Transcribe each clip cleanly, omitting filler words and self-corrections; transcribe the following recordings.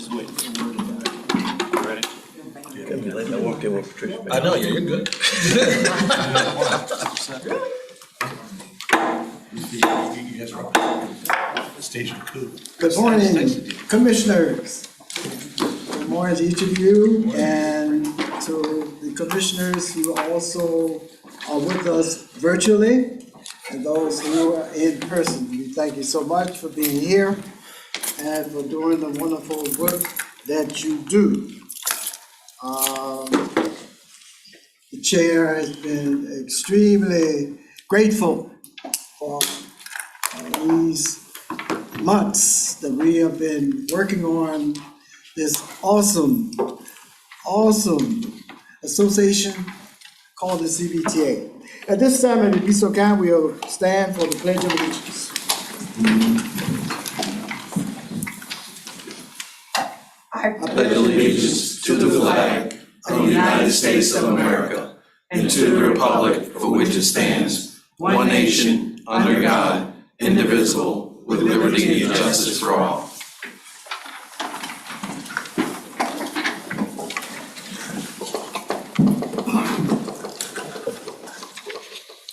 just waiting for the word about it. Ready? I walked in with Patricia. I know, yeah, you're good. Yes, Rob. Station coup. Good morning, commissioners. Good morning to each of you and to the commissioners who also are with us virtually and those who are in person. We thank you so much for being here and for doing the wonderful work that you do. The chair has been extremely grateful for these months that we have been working on this awesome association called the Cbta. At this time, if you be so kind, we'll stand for the Pledge of Allegiance. I pledge allegiance to the flag of the United States of America and to the republic for which it stands, one nation, under God, indivisible, with liberty and justice for all.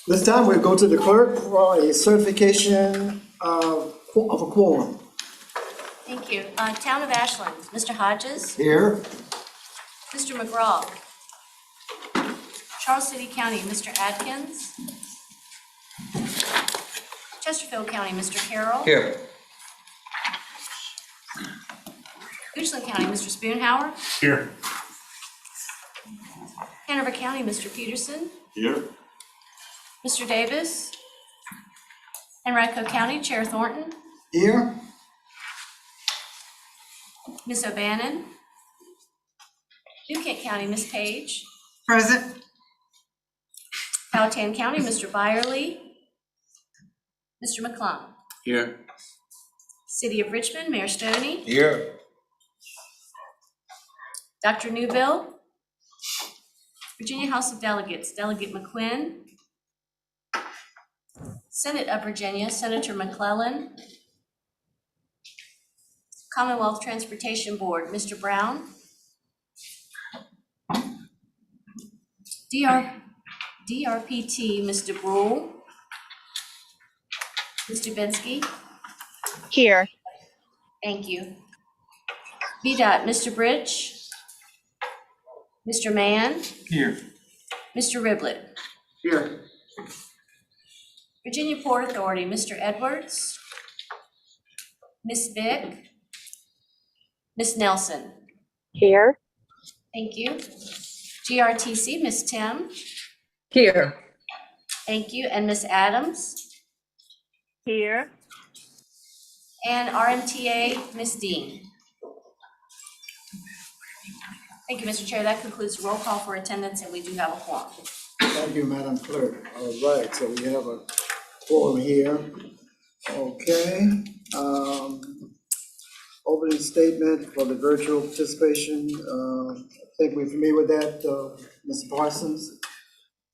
This time, we'll go to the clerk for a certification of a quorum. Thank you. Town of Ashland, Mr. Hodges, Here. Mr. McGraw. Charles City County, Mr. Atkins. Chesterfield County, Mr. Carroll. Here. Goochland County, Mr. Spoonhour. Here. Hanover County, Mr. Peterson. Here. Mr. Davis. Henrico County, Chair Thornton. Here. Ms. O'Bannon. New Kent County, Ms. Page. Present. Powhatan County, Mr. Byerly. Mr. McClung. Here. City of Richmond, Mayor Stoney. Here. Dr. Newbill. Virginia House of Delegates, Delegate McQuinn. Senate of Virginia, Senator McClellan. Commonwealth Transportation Board, Mr. Brown. DRPT, Mr. Brule. Ms. Dubinsky. Here. Thank you. VDOT, Mr. Bridge. Mr. Mann. Here. Mr. Riblett. Here. Virginia Port Authority, Mr. Edwards. Ms. Vick. Ms. Nelson. Here. Thank you. GRTC, Ms. Tim. Here. Thank you. And Ms. Adams. Here. And RMTA, Ms. Dean. Thank you, Mr. Chair. That concludes the roll call for attendance, and we do have a quorum. Thank you, Madam Clerk. All right, so we have a quorum here. Okay. Opening statement for the virtual participation. I think we're familiar with that, Mr. Parsons.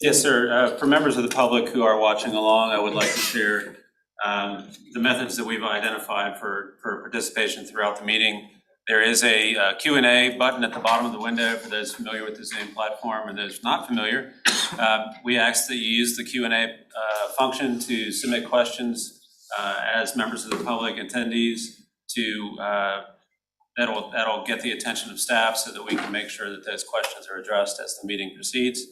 Yes, sir. For members of the public who are watching along, I would like to share the methods that we've identified for participation throughout the meeting. There is a Q&A button at the bottom of the window for those familiar with the Zoom platform and those not familiar. We ask that you use the Q&A function to submit questions as members of the public attendees to that'll get the attention of staff so that we can make sure that those questions are addressed as the meeting proceeds.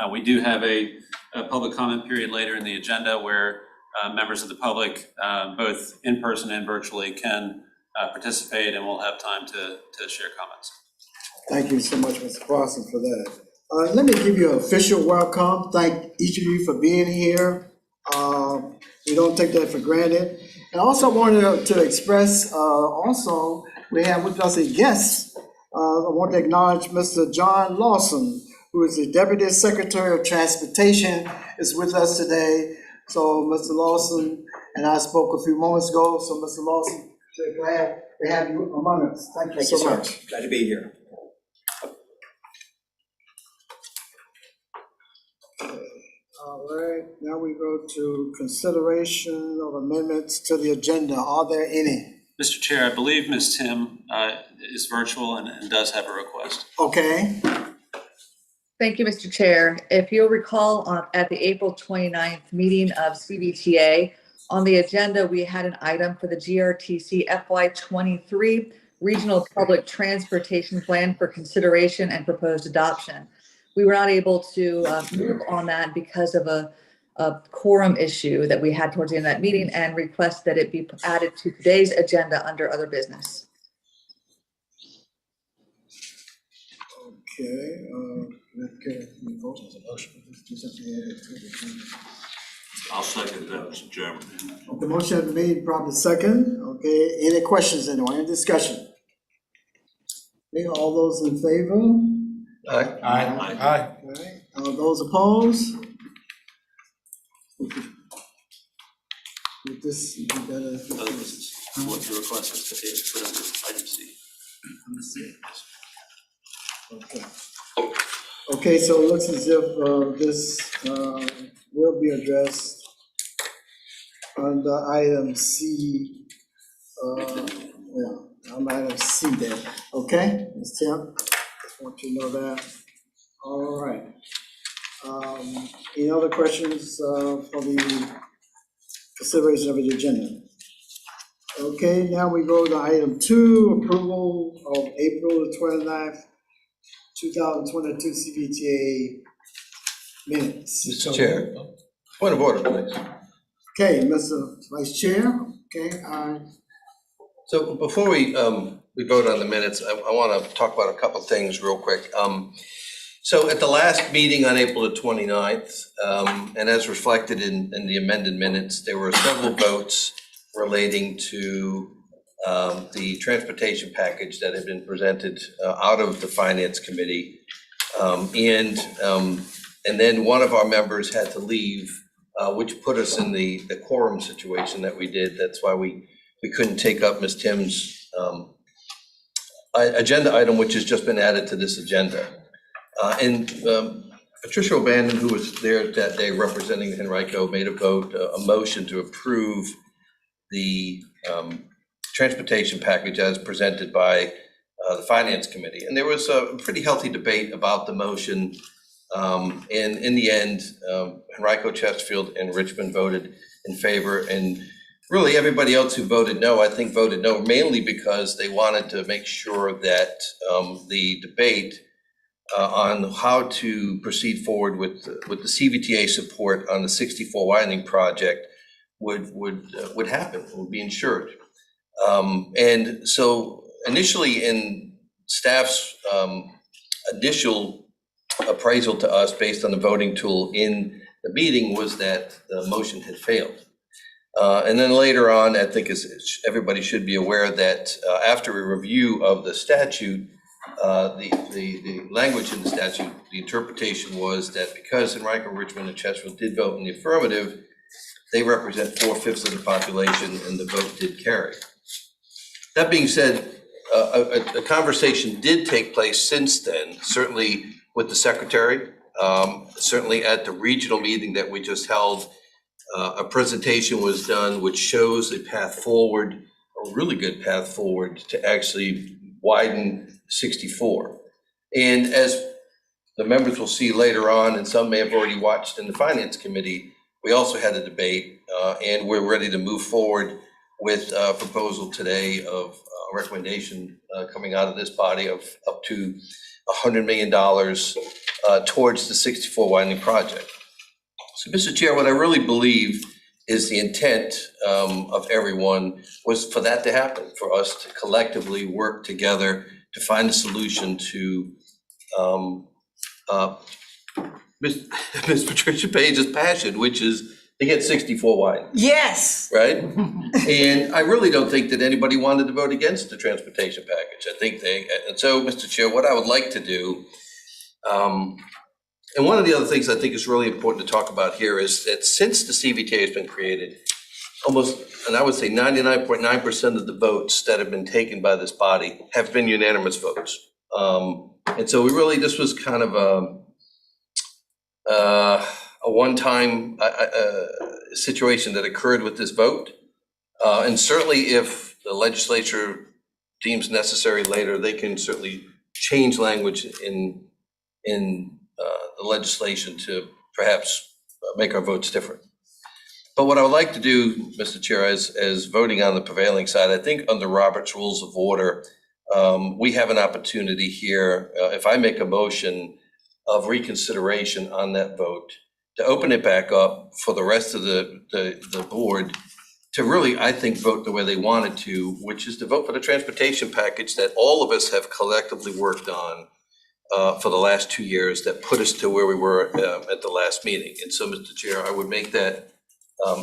We do have a public comment period later in the agenda where members of the public, both in person and virtually, can participate, and we'll have time to share comments. Thank you so much, Mr. Parsons, for that. Let me give you an official welcome. Thank each of you for being here. We don't take that for granted. And also wanted to express, also, we have with us a guest. I want to acknowledge Mr. John Lawson, who is the Deputy Secretary of Transportation, is with us today. So Mr. Lawson and I spoke a few moments ago. So Mr. Lawson, we're glad to have you among us. Thank you so much. Glad to be here. All right, now we go to consideration of amendments to the agenda. Are there any? Mr. Chair, I believe Ms. Tim is virtual and does have a request. Okay, Thank you, Mr. Chair. If you'll recall, at the April 29th meeting of Cbta, on the agenda, we had an item for the GRTC FY23 Regional Public Transportation Plan for consideration and proposed adoption. We were not able to move on that because of a quorum issue that we had towards the end of that meeting, and request that it be added to today's agenda under other business. okay, okay, we vote. I'll second that, Mr. Chairman. The motion has been made, probably second. Okay, any questions, anyone, any discussion? Okay, all those in favor? Aye. Aye. Okay, all those opposed? With this, you better. This is what your request is to be put under item C. Let's see. Okay. Okay, so it looks as if this will be addressed under item C. Yeah, on item C there. Okay, Ms. Tim, just want you to know that. All right. Any other questions for the consideration of the agenda? Okay, now we go to item 2, approval of April the 29th, 2022 Cvta minutes. Mr. Chair, point of order, please. Okay, Mr. Vice Chair, okay, So before we vote on the minutes, I want to talk about a couple things real quick. So at the last meeting on April the 29th, and as reflected in the amended minutes, there were several votes relating to the transportation package that had been presented out of the Finance Committee. And then one of our members had to leave, which put us in the quorum situation that we did. That's why we couldn't take up Ms. Tim's agenda item, which has just been added to this agenda. And Patricia O'Bannon, who was there that day representing Henrico, made a motion to approve the transportation package as presented by the Finance Committee. And there was a pretty healthy debate about the motion. And in the end, Henrico, Chesterfield, and Richmond voted in favor. And really everybody else who voted no, I think voted no, mainly because they wanted to make sure that the debate on how to proceed forward with the Cvta support on the 64 widening project would happen, would be ensured. And so initially in staff's initial appraisal to us based on the voting tool in the meeting was that the motion had failed. And then later on, I think everybody should be aware that after a review of the statute, the language in the statute, the interpretation was that because Henrico, Richmond, and Chesterfield did vote in the affirmative, they represent 4/5 of the population and the vote did carry. That being said, a conversation did take place since then, certainly with the secretary, certainly at the regional meeting that we just held. A presentation was done which shows a path forward, a really good path forward to actually widen 64. And as the members will see later on, and some may have already watched in the Finance Committee, we also had a debate and we're ready to move forward with a proposal today of a recommendation coming out of this body of up to $100 million towards the 64 widening project. So, Mr. Chair, what I really believe is the intent of everyone was for that to happen, for us to collectively work together to find a solution to Ms. Patricia Page's passion, which is to get 64 wide. Yes. Right? And I really don't think that anybody wanted to vote against the transportation package. I think and so, Mr. Chair, what I would like to do, and one of the other things I think is really important to talk about here is that since the Cvta has been created, almost, and I would say 99.9% of the votes that have been taken by this body have been unanimous votes. And so this was kind of a one-time situation that occurred with this vote. And certainly if the legislature deems necessary later, they can certainly change language in the legislation to perhaps make our votes different. But what I would like to do, Mr. Chair, as voting on the prevailing side, I think under Robert's Rules of Order, we have an opportunity here, if I make a motion of reconsideration on that vote, to open it back up for the rest of the board to really, I think, vote the way they wanted to, which is to vote for the transportation package that all of us have collectively worked on for the last 2 years that put us to where we were at the last meeting. And so, Mr. Chair, I would make that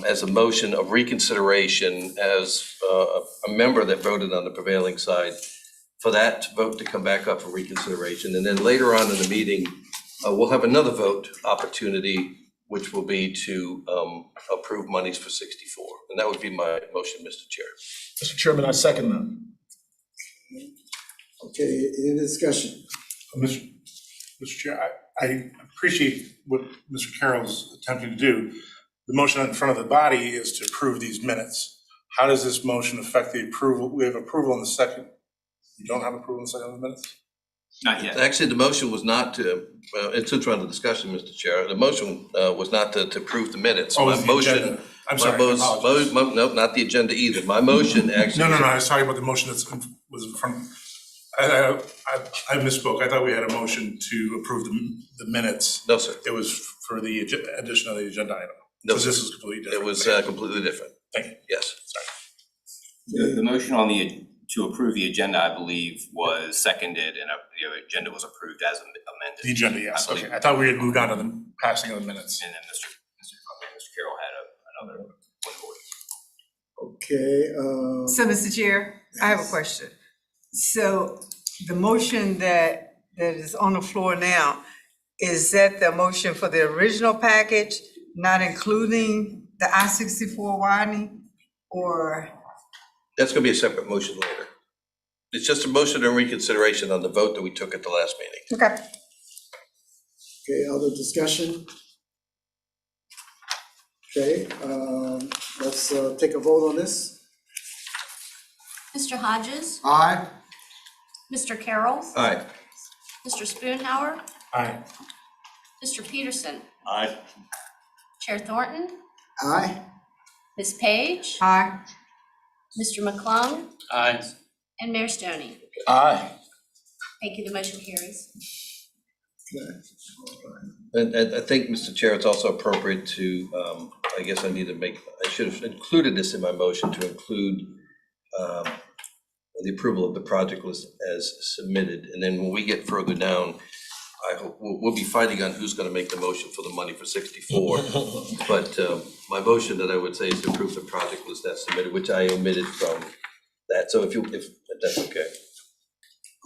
as a motion of reconsideration as a member that voted on the prevailing side, for that vote to come back up for reconsideration. And then later on in the meeting, we'll have another vote opportunity, which will be to approve monies for 64. And that would be my motion, Mr. Chair. Mr. Chairman, I second that. Okay, any discussion? Mr. Chair, I appreciate what Mr. Carroll's attempting to do. The motion in front of the body is to approve these minutes. How does this motion affect the approval? We have approval in the second. You don't have approval in the second of the minutes? Not yet. Actually, the motion was not to, and since we're on the discussion, Mr. Chair, the motion was not to approve the minutes. Oh, My it's the motion, agenda. I'm my sorry, I apologize. no, not the agenda either. My motion actually. No, I was talking about the motion was in front. I misspoke. I thought we had a motion to approve the minutes. No, sir. It was for the addition of the agenda item. No, So sir. this is completely different. It was completely different. Thank you. Yes. The motion on to approve the agenda, I believe, was seconded and the agenda was approved as amended. The agenda, yes. I believe. Okay. I thought we had moved on to the passing of the minutes. And then Mr. Carroll had another one. Okay, So, Mr. Chair, I have a question. So the motion that is on the floor now, is that the motion for the original package, not including the I-64 widening, or? That's gonna be a separate motion later. It's just a motion and reconsideration on the vote that we took at the last meeting. Okay. okay, other discussion? Okay, let's take a vote on this. Mr. Hodges, Aye. Mr. Carroll, Aye. Mr. Spoonhour, Aye. Mr. Peterson, Aye. Chair Thornton, Aye. Ms. Page, Aye. Mr. McClung, Aye. and Mayor Stoney. Aye. Thank you, the motion carries. Okay. And I think, Mr. Chair, it's also appropriate to, I guess I should have included this in my motion to include the approval of the project list as submitted. And then when we get further down, I hope we'll be fighting on who's gonna make the motion for the money for 64. But my motion that I would say is to approve the project list as submitted, which I omitted from that. So if that's okay.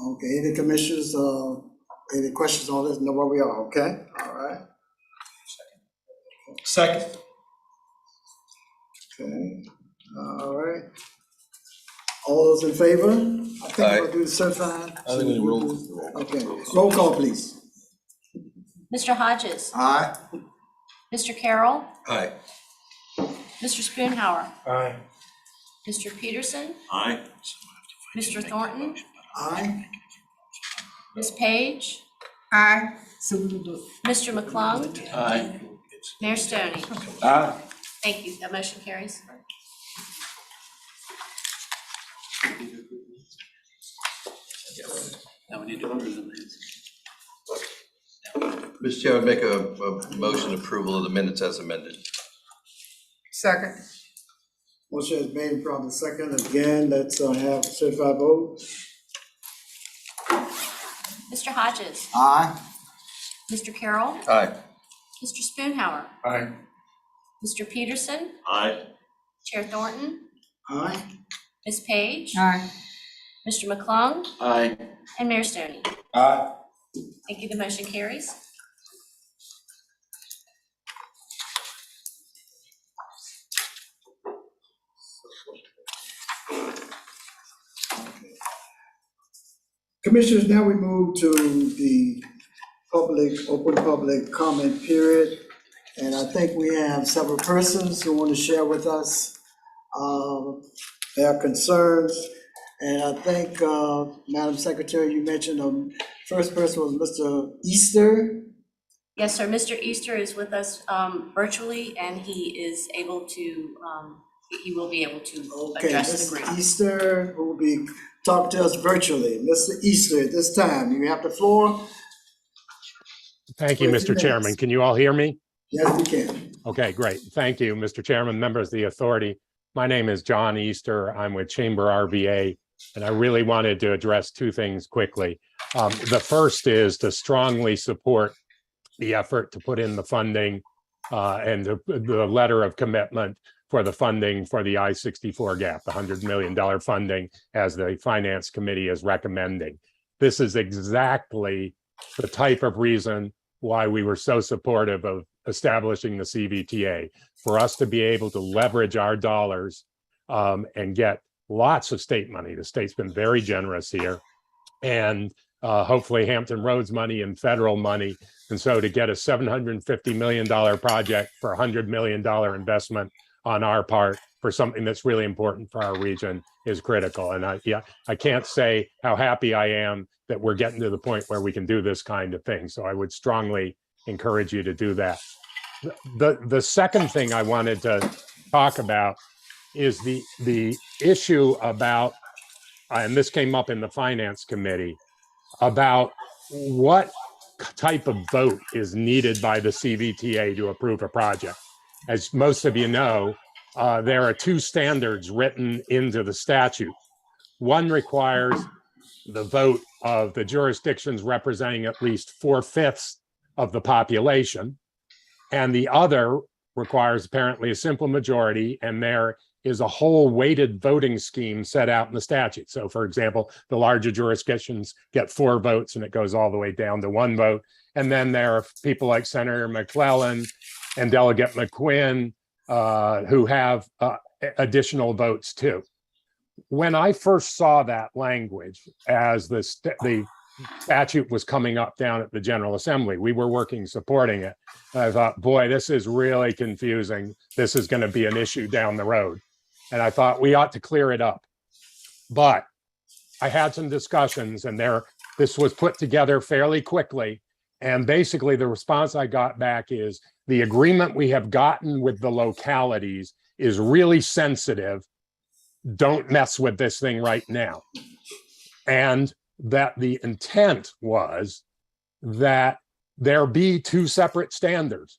Okay, any commissioners, any questions on this? Know where we are, okay? All right, Second. okay, all right. All those in favor? I think Aye. we'll do the certified. I think we roll. Okay, roll call, please. Mr. Hodges, Aye. Mr. Carroll, Aye. Mr. Spoonhour, Aye. Mr. Peterson, Aye. Mr. Thornton, Aye. Ms. Page, Aye. So we will do it. Mr. McClung, Aye. Mayor Stoney. Aye. Thank you, that motion carries. Now we need to approve the minutes. Mr. Chair, I'd make a motion approval of the minutes as amended. Second. Motion is made from the second. Again, let's have certified vote. Mr. Hodges, Aye. Mr. Carroll, Aye. Mr. Spoonhour, Aye. Mr. Peterson, Aye. Chair Thornton, Aye. Ms. Page, Aye. Mr. McClung, Aye. and Mayor Stoney. Aye. Thank you, the motion carries. Commissioners, now we move to the open public comment period. And I think we have several persons who want to share with us their concerns. And I think, Madam Secretary, you mentioned the first person was Mr. Easter. Yes, sir. Mr. Easter is with us virtually, and he is able to, he will be able to Okay, address the Mr. group. Easter, who will be talking to us virtually. Mr. Easter, at this time, you have the floor. Thank you, For a Mr. few Chairman. minutes. Can you all hear me? Yes, we can. Okay, great. Thank you, Mr. Chairman, members of the authority. My name is John Easter. I'm with Chamber RVA, and I really wanted to address two things quickly. The first is to strongly support the effort to put in the funding and the letter of commitment for the funding for the I-64 gap, the $100 million funding as the Finance Committee is recommending. This is exactly the type of reason why we were so supportive of establishing the Cvta, for us to be able to leverage our dollars and get lots of state money. The state's been very generous here, and hopefully Hampton Roads money and federal money. And so to get a $750 million project for a $100 million investment on our part for something that's really important for our region is critical. And I can't say how happy I am that we're getting to the point where we can do this kind of thing. So I would strongly encourage you to do that. The second thing I wanted to talk about is the issue about, and this came up in the Finance Committee, about what type of vote is needed by the Cvta to approve a project. As most of you know, there are two standards written into the statute. One requires the vote of the jurisdictions representing at least 4/5 of the population, and the other requires apparently a simple majority, and there is a whole weighted voting scheme set out in the statute. So for example, the larger jurisdictions get 4 votes and it goes all the way down to 1 vote. And then there are people like Senator McClellan and Delegate McQuinn who have additional votes too. When I first saw that language as the statute was coming up down at the General Assembly, we were working supporting it. And I thought, boy, this is really confusing. This is going to be an issue down the road. And I thought we ought to clear it up. But I had some discussions, and this was put together fairly quickly. And basically the response I got back is the agreement we have gotten with the localities is really sensitive. Don't mess with this thing right now. And that the intent was that there be 2 separate standards.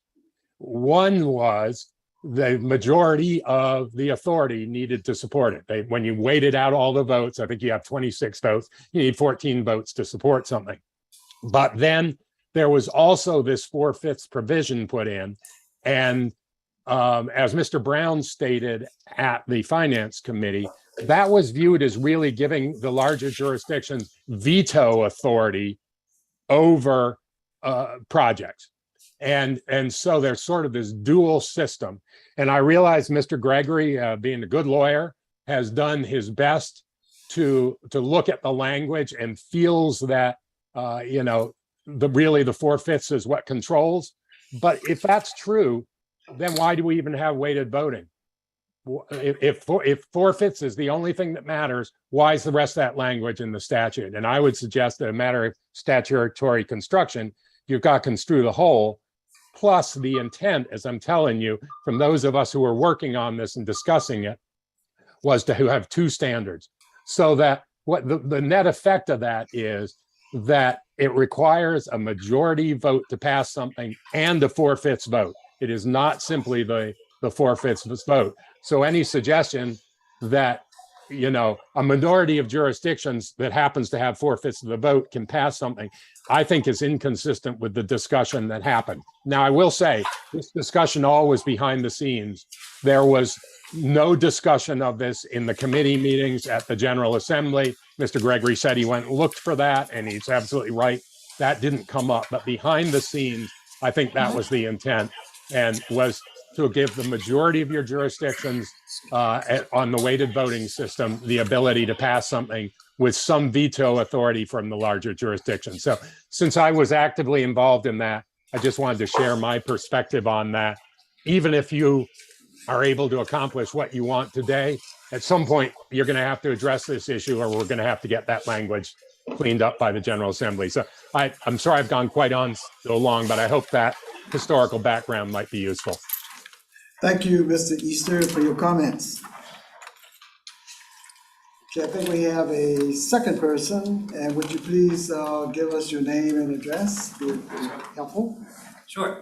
One was the majority of the authority needed to support it. When you weighted out all the votes, I think you have 26 votes, you need 14 votes to support something. But then there was also this 4/5 provision put in. And as Mr. Brown stated at the Finance Committee, that was viewed as really giving the larger jurisdictions veto authority over projects. And so there's sort of this dual system. And I realize Mr. Gregory, being a good lawyer, has done his best to look at the language and feels that, really the 4/5 is what controls. But if that's true, then why do we even have weighted voting? If 4/5 is the only thing that matters, why is the rest of that language in the statute? And I would suggest that a matter of statutory construction, you've got to construe the whole, plus the intent, as I'm telling you, from those of us who are working on this and discussing it, was to have 2 standards. So that what the net effect of that is that it requires a majority vote to pass something and a 4/5 vote. It is not simply the 4/5 vote. So any suggestion that, a minority of jurisdictions that happens to have 4/5 of the vote can pass something, I think is inconsistent with the discussion that happened. Now, I will say this discussion all was behind the scenes. There was no discussion of this in the committee meetings at the General Assembly. Mr. Gregory said he went and looked for that, and he's absolutely right. That didn't come up. But behind the scenes, I think that was the intent, and was to give the majority of your jurisdictions on the weighted voting system the ability to pass something with some veto authority from the larger jurisdictions. So since I was actively involved in that, I just wanted to share my perspective on that. Even if you are able to accomplish what you want today, at some point, you're going to have to address this issue, or we're going to have to get that language cleaned up by the General Assembly. So I'm sorry I've gone quite on so long, but I hope that historical background might be useful. Thank you, Mr. Easter, for your comments. Okay, I think we have a second person, and would you please give us your name and address? Be helpful. Sure.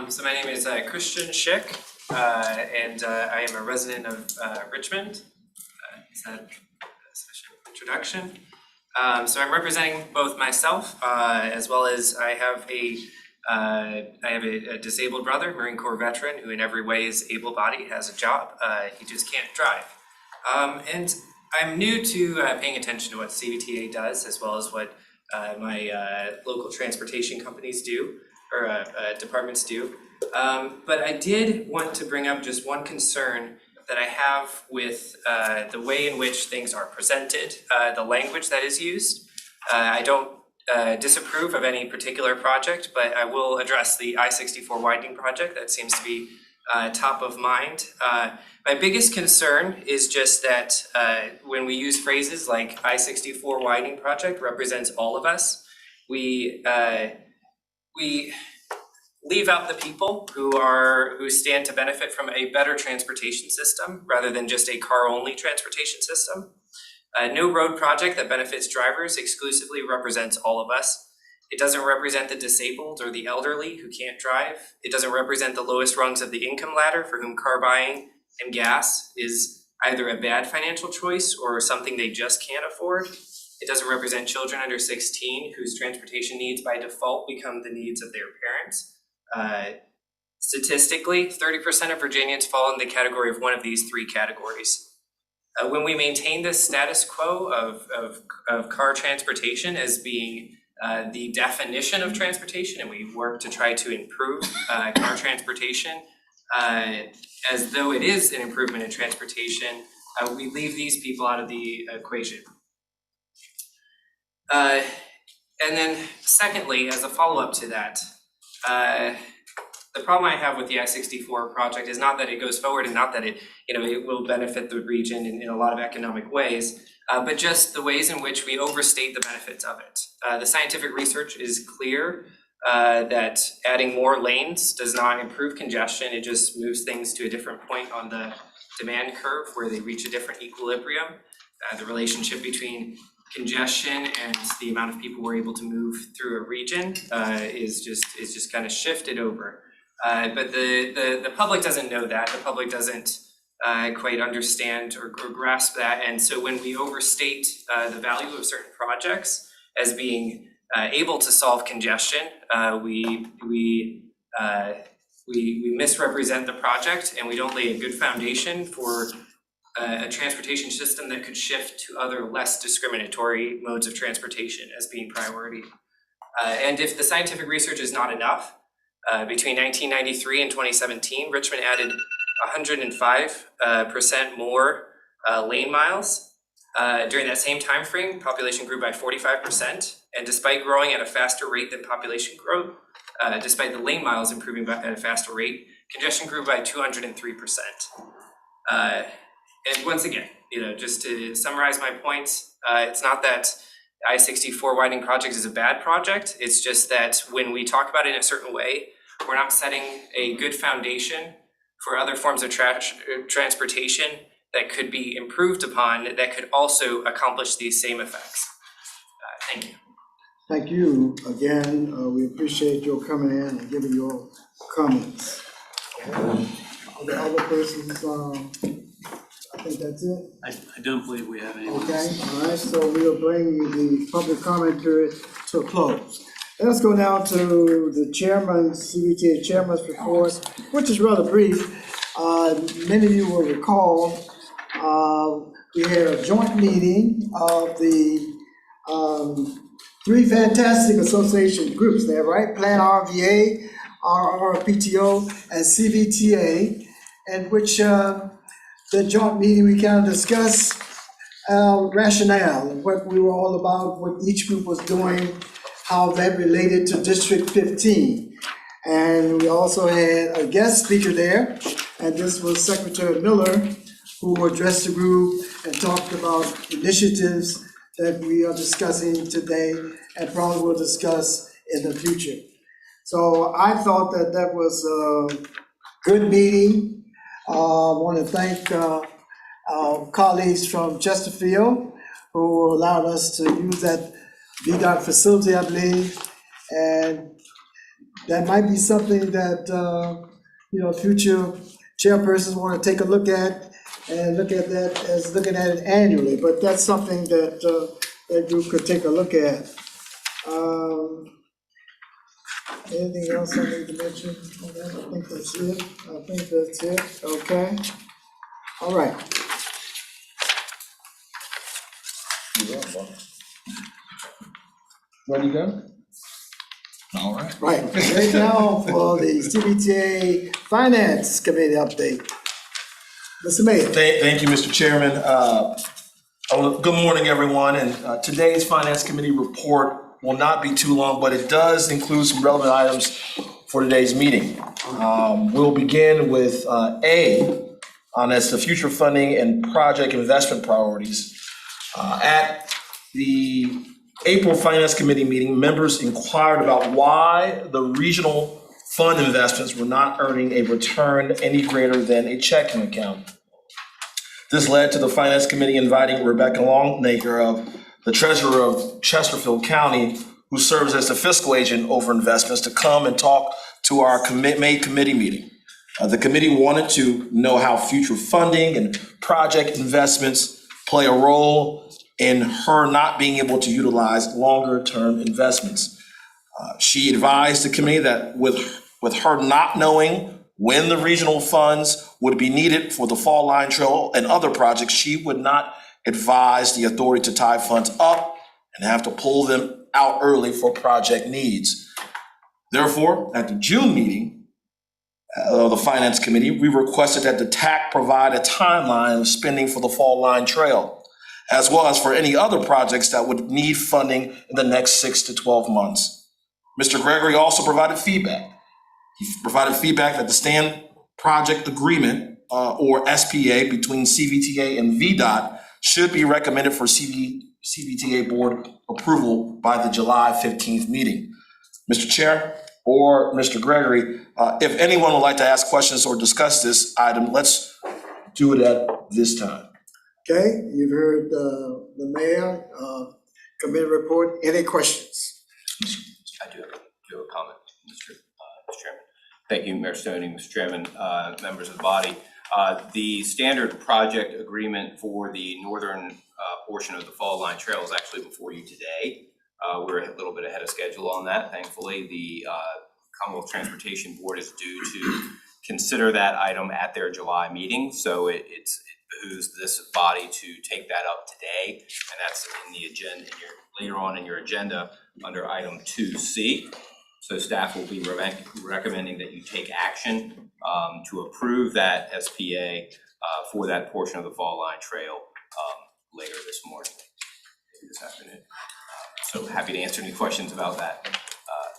So my name is Christian Schick, and I am a resident of Richmond. Is that a sufficient introduction? So I'm representing both myself as well as I have a disabled brother, Marine Corps veteran, who in every way is able-bodied, has a job. He just can't drive. And I'm new to paying attention to what Cvta does, as well as what my local transportation companies do, or departments do. But I did want to bring up just one concern that I have with the way in which things are presented, the language that is used. I don't disapprove of any particular project, but I will address the I-64 widening project. That seems to be top of mind. My biggest concern is just that when we use phrases like I-64 widening project represents all of us, we leave out the people who stand to benefit from a better transportation system rather than just a car-only transportation system. No road project that benefits drivers exclusively represents all of us. It doesn't represent the disabled or the elderly who can't drive. It doesn't represent the lowest rungs of the income ladder for whom car buying and gas is either a bad financial choice or something they just can't afford. It doesn't represent children under 16 whose transportation needs by default become the needs of their parents. Statistically, 30% of Virginians fall in the category of one of these three categories. When we maintain this status quo of car transportation as being the definition of transportation, and we work to try to improve car transportation as though it is an improvement in transportation, we leave these people out of the equation. And then secondly, as a follow-up to that, the problem I have with the I-64 project is not that it goes forward and not that it will benefit the region in a lot of economic ways, but just the ways in which we overstate the benefits of it. The scientific research is clear that adding more lanes does not improve congestion. It just moves things to a different point on the demand curve where they reach a different equilibrium. The relationship between congestion and the amount of people we're able to move through a region is just kind of shifted over. But the public doesn't know that. The public doesn't quite understand or grasp that. And so when we overstate the value of certain projects as being able to solve congestion, we misrepresent the project, and we don't lay a good foundation for a transportation system that could shift to other less discriminatory modes of transportation as being priority. And if the scientific research is not enough, between 1993 and 2017, Richmond added 105% more lane miles. During that same time frame, population grew by 45%, and despite growing at a faster rate than population growth, despite the lane miles improving at a faster rate, congestion grew by 203%. And once again, just to summarize my points, it's not that I-64 widening project is a bad project. It's just that when we talk about it in a certain way, we're not setting a good foundation for other forms of transportation that could be improved upon that could also accomplish these same effects. Thank you. Thank you again. We appreciate your coming in and giving your comments. Are there other persons? I think that's it. I don't believe we have any. Okay, all right, so we'll bring the public comment period to a close. Let's go now to the Cbta chairman's report, which is rather brief. Many of you will recall, we had a joint meeting of the three fantastic association groups there, right? Plan RVA, RRPTO, and Cvta, in which the joint meeting, we kind of discussed rationale and what we were all about, what each group was doing, how that related to District 15. And we also had a guest speaker there, And this was Secretary Miller who addressed the group and talked about initiatives that we are discussing today and probably will discuss in the future. So I thought that that was a good meeting. I want to thank our colleagues from Chesterfield who allowed us to use that VDOT facility, I believe. And that might be something that, future chairpersons want to take a look at and look at that as looking at it annually. But that's something that that group could take a look at. Anything else I need to mention on that? I think that's it. Okay. All right. Ready to go? All right. Right. Right now for the Cbta Finance Committee update. Mr. Mayor. Thank you, Mr. Chairman. Good morning, everyone. And today's Finance Committee report will not be too long, but it does include some relevant items for today's meeting. We'll begin with that's the future funding and project investment priorities. At the April Finance Committee meeting, members inquired about why the regional fund investments were not earning a return any greater than a checking account. This led to the Finance Committee inviting Rebecca Longacre, the treasurer of Chesterfield County, who serves as the fiscal agent over investments, to come and talk to our committee meeting. The committee wanted to know how future funding and project investments play a role in her not being able to utilize longer-term investments. She advised the committee that with her not knowing when the regional funds would be needed for the Fall Line Trail and other projects, she would not advise the authority to tie funds up and have to pull them out early for project needs. Therefore, at the June meeting of the Finance Committee, we requested that the TAC provide a timeline of spending for the Fall Line Trail, as well as for any other projects that would need funding in the next 6 to 12 months. Mr. Gregory also provided feedback. He provided feedback that the stand project agreement, or SPA, between Cvta and VDOT should be recommended for Cbta board approval by the July 15th meeting. Mr. Chair or Mr. Gregory, if anyone would like to ask questions or discuss this item, let's do it at this time. Okay, you've heard the mayor, committee report. Any questions? I do have a comment, Mr. Chairman. Thank you, Mayor Stoney, Mr. Chairman, members of the body. The standard project agreement for the northern portion of the Fall Line Trail is actually before you today. We're a little bit ahead of schedule on that. Thankfully, the Commonwealth Transportation Board is due to consider that item at their July meeting. So it behooves this body to take that up today, and that's in the agenda later on in your agenda under item 2C. So staff will be recommending that you take action to approve that SPA for that portion of the Fall Line Trail later this morning, maybe this afternoon. So happy to answer any questions about that.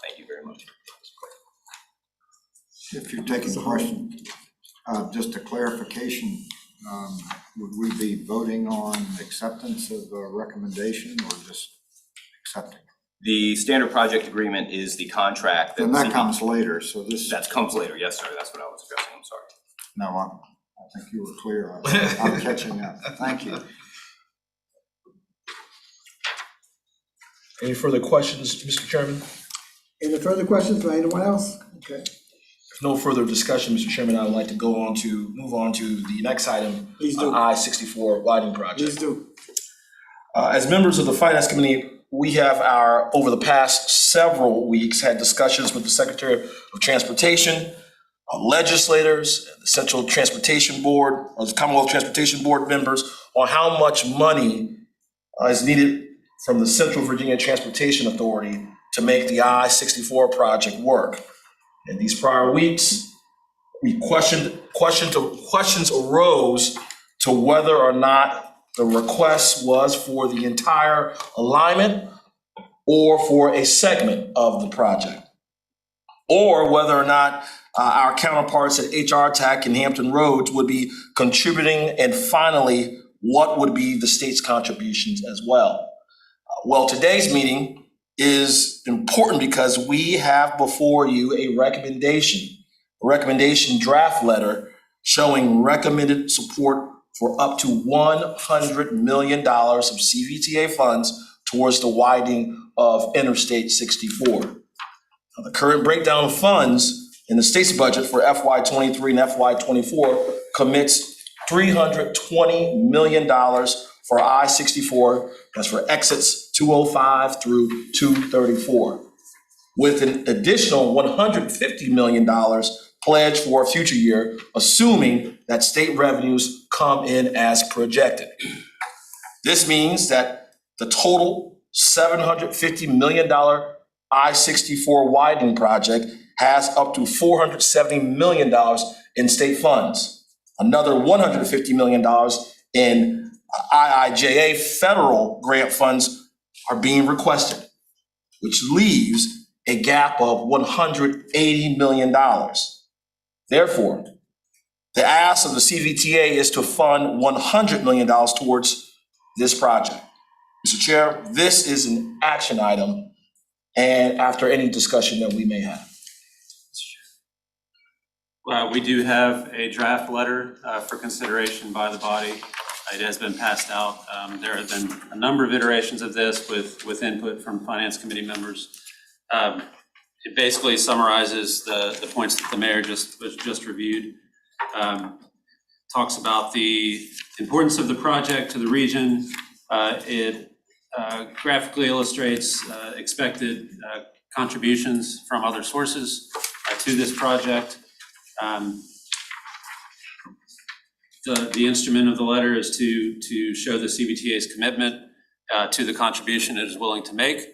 Thank you very much. If you're taking questions, just a clarification, would we be voting on acceptance of a recommendation or just accepting? The standard project agreement is the contract. And that comes later, so this. That comes later, yes, sir. That's what I was addressing, I'm sorry. No, I think you were clear. I'm catching up. Thank you. Any further questions, Mr. Chairman? Any further questions by anyone else? Okay. If no further discussion, Mr. Chairman, I would like to move on to the next item, Please do. I-64 widening project. Please do. As members of the Finance Committee, we have over the past several weeks, had discussions with the Secretary of Transportation, legislators, the Central Transportation Board, the Commonwealth Transportation Board members on how much money is needed from the Central Virginia Transportation Authority to make the I-64 project work. In these prior weeks, we questions arose to whether or not the request was for the entire alignment or for a segment of the project. or whether or not our counterparts at HR TAC and Hampton Roads would be contributing, and finally, what would be the state's contributions as well. Well, today's meeting is important because we have before you a recommendation draft letter showing recommended support for up to $100 million of CVTA funds towards the widening of Interstate 64. Now, the current breakdown of funds in the state's budget for FY23 and FY24 commits $320 million for I-64, that's for exits 205 through 234, with an additional $150 million pledged for a future year, assuming that state revenues come in as projected. This means that the total $750 million I-64 widening project has up to $470 million in state funds. Another $150 million in IIJA federal grant funds are being requested, which leaves a gap of $180 million. Therefore, the ask of the CVTA is to fund $100 million towards this project. Mr. Chair, this is an action item, and after any discussion that we may have. We do have a draft letter for consideration by the body. It has been passed out. There have been a number of iterations of this with input from Finance Committee members. It basically summarizes the points that the mayor just reviewed. Talks about the importance of the project to the region. It graphically illustrates expected contributions from other sources to this project. The instrument of the letter is to show the CBTA's commitment to the contribution it is willing to make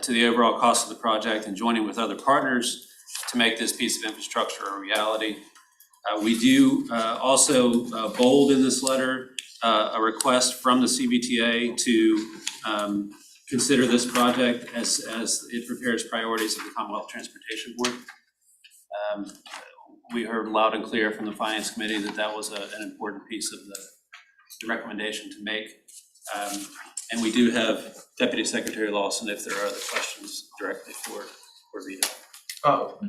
to the overall cost of the project, and joining with other partners to make this piece of infrastructure a reality. We do also bold in this letter a request from the CBTA to consider this project as it prepares priorities of the Commonwealth Transportation Board. We heard loud and clear from the Finance Committee that was an important piece of the recommendation to make. And we do have Deputy Secretary Lawson, if there are other questions directly for Vito.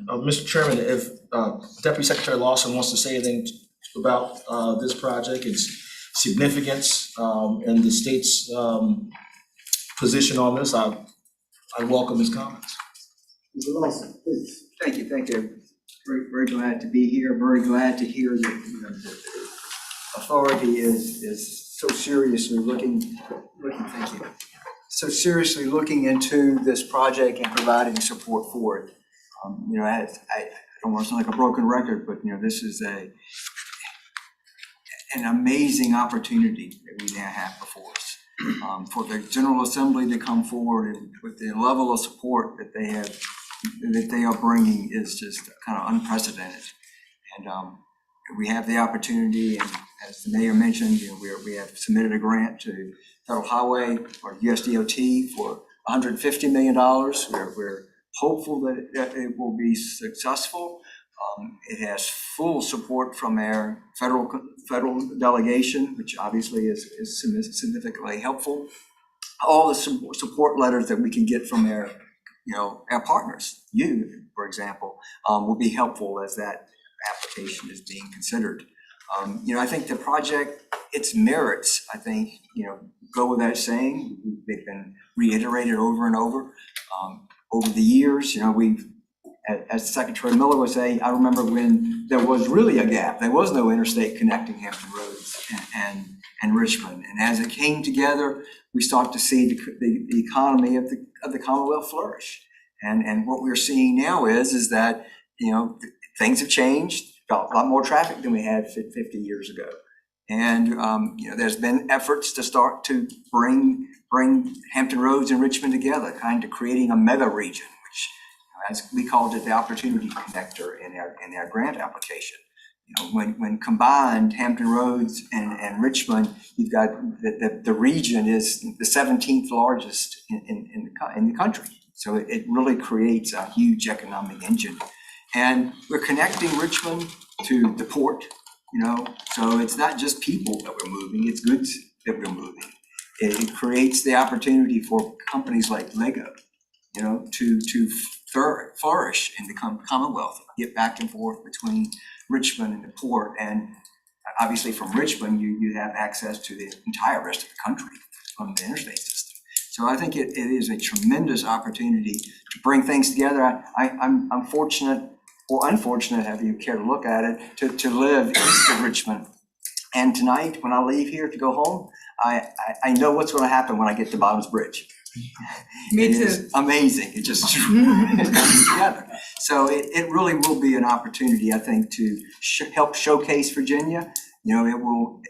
Mr. Chairman, if Deputy Secretary Lawson wants to say anything about this project, its significance, and the state's position on this, I welcome his comments. Mr. Lawson, please. Thank you. Very, very glad to be here. Very glad to hear that the authority is so seriously looking into this project and providing support for it. I don't want to sound like a broken record, but this is an amazing opportunity that we now have before us. For the General Assembly to come forward and with the level of support that they are bringing is just kind of unprecedented. And we have the opportunity, and as the mayor mentioned, we have submitted a grant to Federal Highway or USDOT for $150 million. We're hopeful that it will be successful. It has full support from our federal delegation, which obviously is significantly helpful. All the support letters that we can get from our partners, you, for example, will be helpful as that application is being considered. I think the project, its merits, go without saying. They've been reiterated over and over. Over the years, as Secretary Miller was saying, I remember when there was really a gap. There was no interstate connecting Hampton Roads and Richmond. And as it came together, we start to see the economy of the Commonwealth flourish. And what we're seeing now is that, things have changed, got a lot more traffic than we had 50 years ago. And, there's been efforts to start to bring Hampton Roads and Richmond together, kind of creating a mega region, which, as we called it, the opportunity connector in our grant application. When combined, Hampton Roads and Richmond, you've got the region is the 17th largest in the country. So it really creates a huge economic engine. And we're connecting Richmond to the port, so it's not just people that we're moving, it's goods that we're moving. It creates the opportunity for companies like Lego, to flourish in the Commonwealth, get back and forth between Richmond and the port. And obviously from Richmond, you have access to the entire rest of the country from the interstate system. So I think it is a tremendous opportunity to bring things together. I'm fortunate or unfortunate, however you care to look at it, to live east of Richmond. And tonight, when I leave here to go home, I know what's going to happen when I get to Bottoms Bridge. Me too. It's amazing. It just it comes together. So it really will be an opportunity, I think, to help showcase Virginia. It will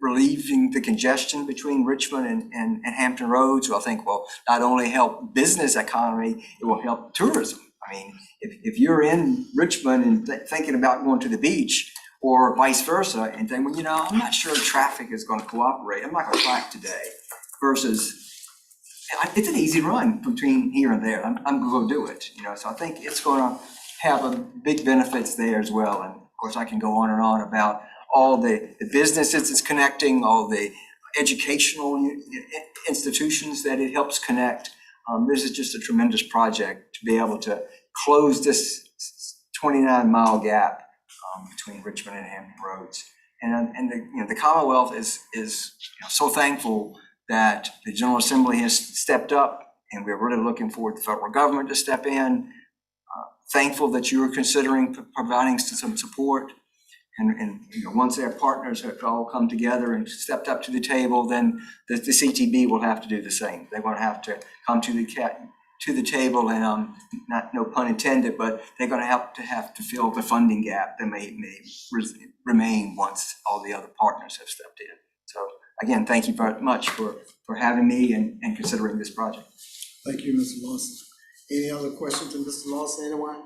relieving the congestion between Richmond and Hampton Roads. I think will not only help business economy, it will help tourism. I mean, if you're in Richmond and thinking about going to the beach, or vice versa, and think, well, I'm not sure traffic is going to cooperate. I'm not going to track today. Versus, it's an easy run between here and there. I'm going to go do it. So I think it's going to have a big benefits there as well. And of course, I can go on and on about all the businesses it's connecting, all the educational institutions that it helps connect. This is just a tremendous project to be able to close this 29-mile gap between Richmond and Hampton Roads. And the Commonwealth is so thankful that the General Assembly has stepped up, and we're really looking forward to the federal government to step in. Thankful that you are considering providing some support. And once their partners have all come together and stepped up to the table, then the CTB will have to do the same. They're going to have to come to the table, and no pun intended, but they're going to have to fill the funding gap that may remain once all the other partners have stepped in. So again, thank you very much for having me and considering this project. Thank you, Mr. Lawson. Any other questions to Mr. Lawson, anyone?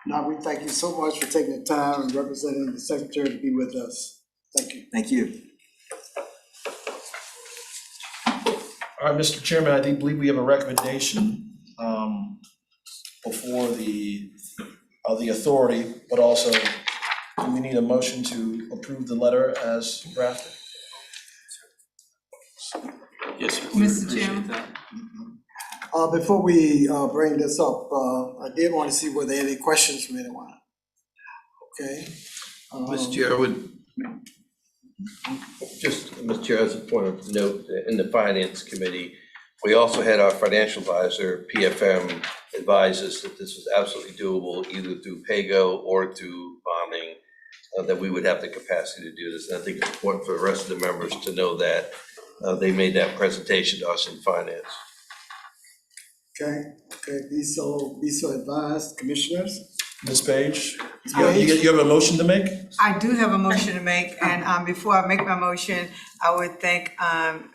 Now, we thank you so much for taking the time and representing the Secretary to be with us. Thank you. Thank you. All right, Mr. Chairman, I do believe we have a recommendation before the authority, but also do we need a motion to approve the letter as drafted? Yes, sir. We Mr. appreciate Chairman. that. Before we bring this up, I did want to see were there any questions from anyone. Okay. Mr. Chair, Mr. Chair, as a point of note, in the Finance Committee, we also had our financial advisor, PFM, advise us that this was absolutely doable either through PAYGO or through bonding, that we would have the capacity to do this. And I think it's important for the rest of the members to know that they made that presentation to us in finance. Okay, be so advised, commissioners. Ms. Page, Page? you have a motion to make? I do have a motion to make, and before I make my motion, I would thank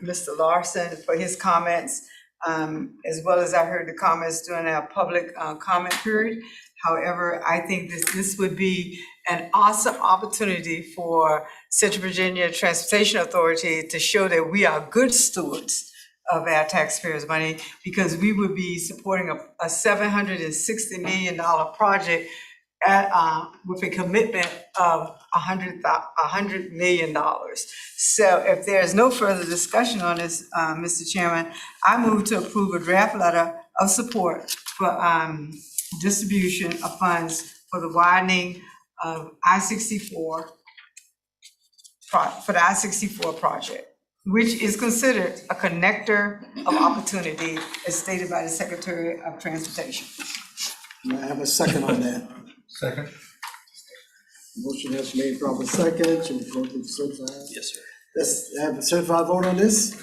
Mr. Larson for his comments, as well as I heard the comments during our public comment period. However, I think this would be an awesome opportunity for Central Virginia Transportation Authority to show that we are good stewards of our taxpayers' money, because we would be supporting a $760 million project with a commitment of $100 million. So if there's no further discussion on this, Mr. Chairman, I move to approve a draft letter of support for distribution of funds for the widening of I-64 for the I-64 project, which is considered a connector of opportunity, as stated by the Secretary of Transportation. May I have a second on that? Second. Motion has made, proper second. Should we go to certified? Yes, sir. Let's have a certified vote on this.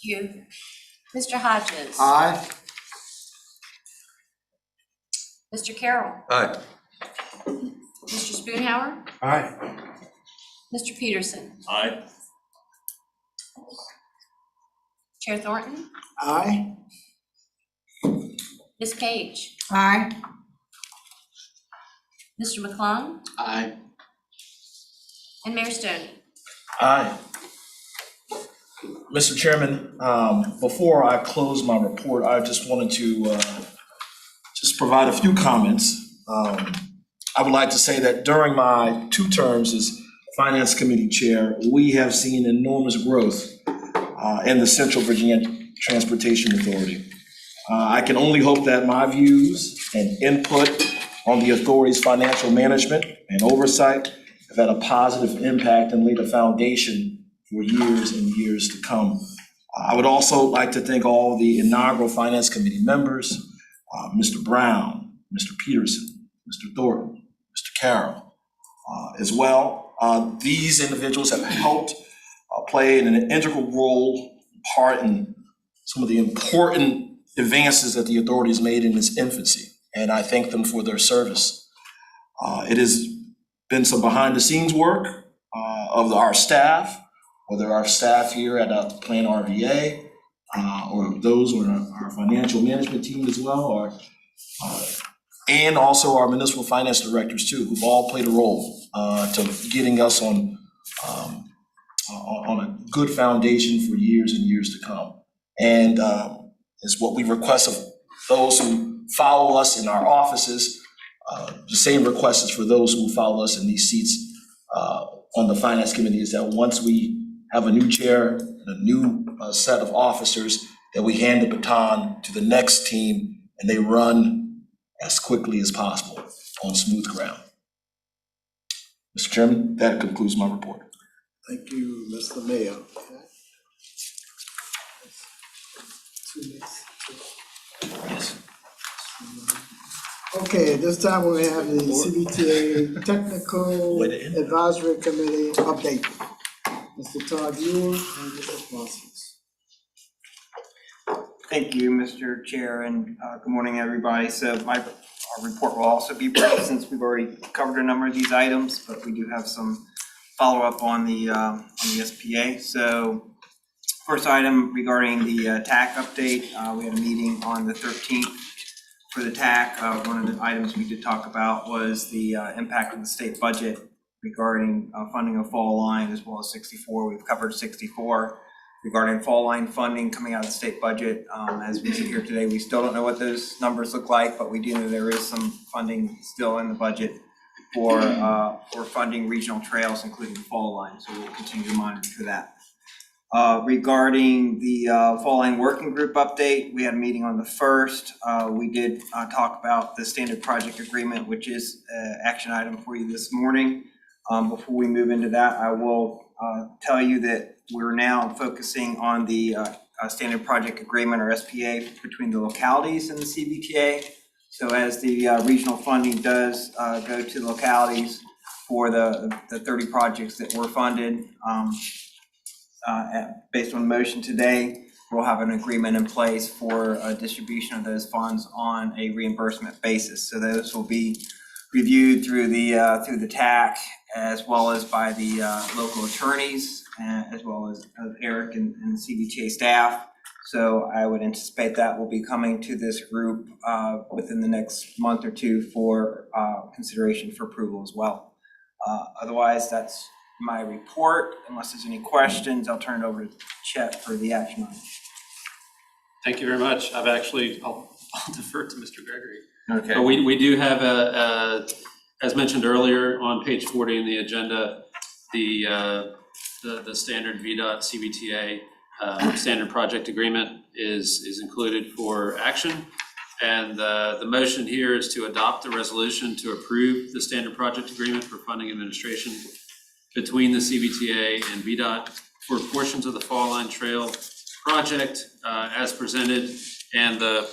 You. Mr. Hodges. Aye. Mr. Carroll. Aye. Mr. Spoonhour. Aye. Mr. Peterson. Aye. Chair Thornton. Aye. Ms. Page. Aye. Mr. McClung. Aye. And Mayor Stoney. Aye. Mr. Chairman, before I close my report, I just wanted to just just provide a few comments. I would like to say that during my 2 terms as Finance Committee Chair, we have seen enormous growth in the Central Virginia Transportation Authority. I can only hope that my views and input on the authority's financial management and oversight have had a positive impact and laid a foundation for years and years to come. I would also like to thank all the inaugural Finance Committee members, Mr. Brown, Mr. Peterson, Mr. Thornton, Mr. Carroll, as well. These individuals have helped play an integral part in some of the important advances that the authority has made in its infancy, and I thank them for their service. It has been some behind-the-scenes work of our staff, whether our staff here at Plan RVA, or those on our financial management team as well, and also our municipal finance directors too, who've all played a role to getting us on a good foundation for years and years to come. And is what we request of those who follow us in our offices. The same request is for those who follow us in these seats on the Finance Committee, is that once we have a new chair, and a new set of officers, that we hand the baton to the next team and they run as quickly as possible on smooth ground. Mr. Chairman, that concludes my report. Thank you, Mr. Mayor. Okay, at this time we have the Cbta Technical Advisory Committee update. Mr. Todd Ewell and Mr. Parsons. Thank you, Mr. Chair, and good morning, everybody. So our report will also be brief since we've already covered a number of these items, but we do have some follow-up on the SPA. So first item regarding the TAC update, we had a meeting on the 13th for the TAC. One of the items we did talk about was the impact of the state budget regarding funding of fall line as well as 64. We've covered 64. Regarding fall line funding coming out of the state budget, as we sit here today, we still don't know what those numbers look like, but we do know there is some funding still in the budget for funding regional trails, including the fall line. So we'll continue to monitor that. Regarding the fall line working group update, we had a meeting on the 1st. We did talk about the standard project agreement, which is an action item for you this morning. Before we move into that, I will tell you that we're now focusing on the standard project agreement, or SPA, between the localities and the Cbta. So as the regional funding does go to the localities for the 30 projects that were funded, based on the motion today, we'll have an agreement in place for a distribution of those funds on a reimbursement basis. So those will be reviewed through the TAC, as well as by the local attorneys, as well as Eric and the Cbta staff. So I would anticipate that will be coming to this group within the next month or two for consideration for approval as well. Otherwise, that's my report. Unless there's any questions, I'll turn it over to Chet for the action item. Thank you very much. I'll defer to Mr. Gregory. Okay. But we do have as mentioned earlier on page 40 in the agenda, the standard VDOT Cbta standard project agreement is included for action. And the motion here is to adopt the resolution to approve the standard project agreement for funding administration between the Cbta and VDOT for portions of the Fall Line Trail project as presented. And the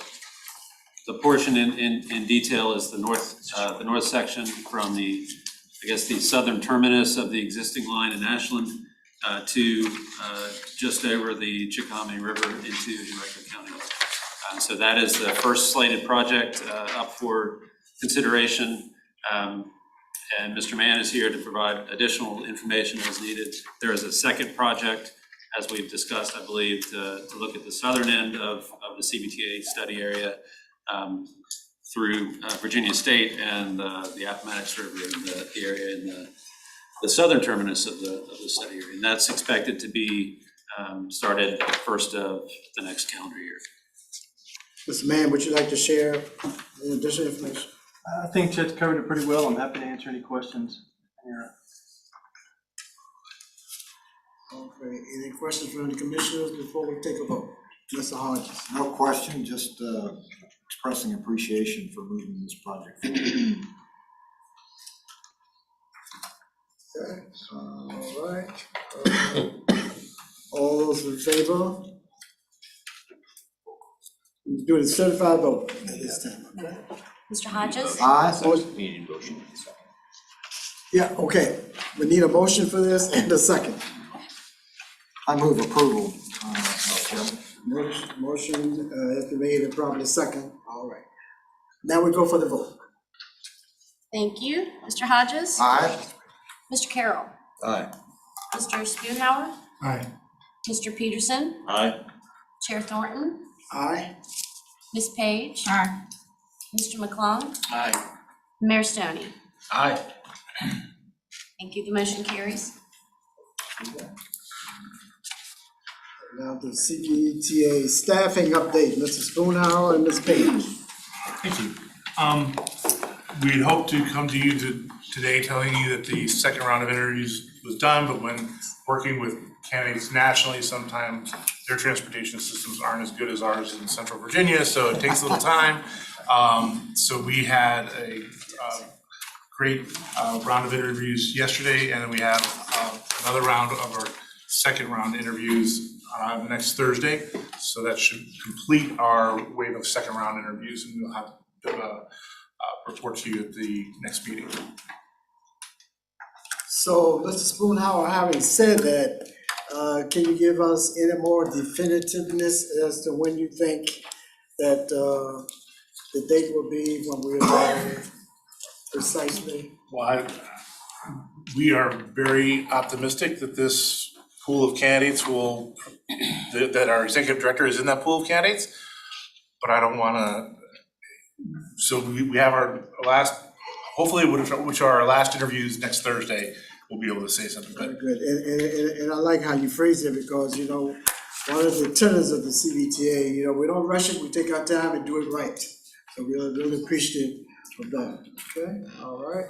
portion in detail is the north section from the southern terminus of the existing line in Ashland to just over the Chickahominy River into Henrico County. So that is the first slated project up for consideration. And Mr. Mann is here to provide additional information as needed. There is a second project, as we've discussed, I believe, to look at the southern end of the Cbta study area through Virginia State and the Appomattox Survey, the area in the southern terminus of the study area. And that's expected to be started first of the next calendar year. Mr. Mann, would you like to share more additional information? I think Chet's covered it pretty well. I'm happy to answer any questions. Okay, any questions from the commissioners before we take a vote? Mr. Hodges? No question, just expressing appreciation for moving this project forward. Okay, all right. All those in favor? Do a certified vote at this time, okay? Mr. Hodges? Aye. Yeah, okay. We need a motion for this and a second. I move approval, Chairman. Motion has been made and probably second. All right. Now we go for the vote. Thank you. Mr. Hodges? Aye. Mr. Carroll? Aye. Mr. Spudenhour? Aye. Mr. Peterson? Aye. Chair Thornton? Aye. Ms. Page? Aye. Mr. McClung? Aye. Mayor Stoney? Aye. Thank you. The motion carries. Now the Cbta staffing update, Mr. Spoonhour and Ms. Page. Thank you. We'd hoped to come to you today telling you that the second round of interviews was done, but when working with candidates nationally, sometimes their transportation systems aren't as good as ours in Central Virginia, so it takes a little time. So we had a great round of interviews yesterday, and then we have another round of our second round interviews next Thursday. So that should complete our wave of second round interviews, and we'll have to report to you at the next meeting. So, Mr. Spoonhour, having said that, can you give us any more definitiveness as to when you think that the date will be when we're there precisely? Well, we are very optimistic that this pool of candidates will, that our executive director is in that pool of candidates, but I don't wanna, so we have our last, hopefully, which are our last interviews next Thursday, we'll be able to say something, but Good, and I like how you phrase it, because, you know, one of the tenets of the Cvta, you know, we don't rush it, we take our time and do it right. So we're really appreciative of that, okay, all right.